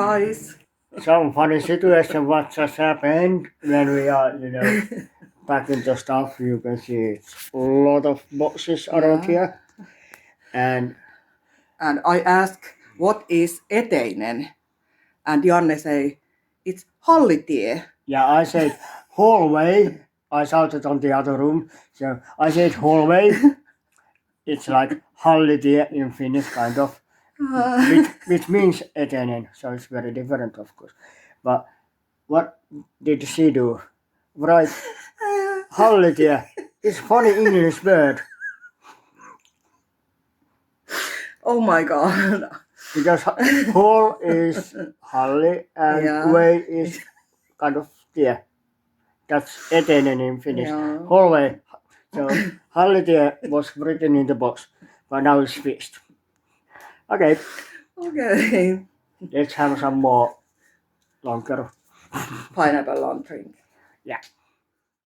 guys. Some funny situation what just happened when we are, packing the stuff. You can see it's a lot of boxes around here. And I ask, what is eteinen? And Janne say, it's hallitie. yeah, I said hallway. I shouted on the other room. So I said hallway. It's like holiday in Finnish, kind of, which means eteinen. So it's very different, of course. But what did she do? Right, holiday is funny English word Oh my god. because hall is halli and Yeah. way is kind of tie. That's eteinen in Finnish. Yeah. Hallway. So holiday was written in the box, but now it's fixed. Okay, Okay. let's have some more longer. Pineapple on drink. Yeah.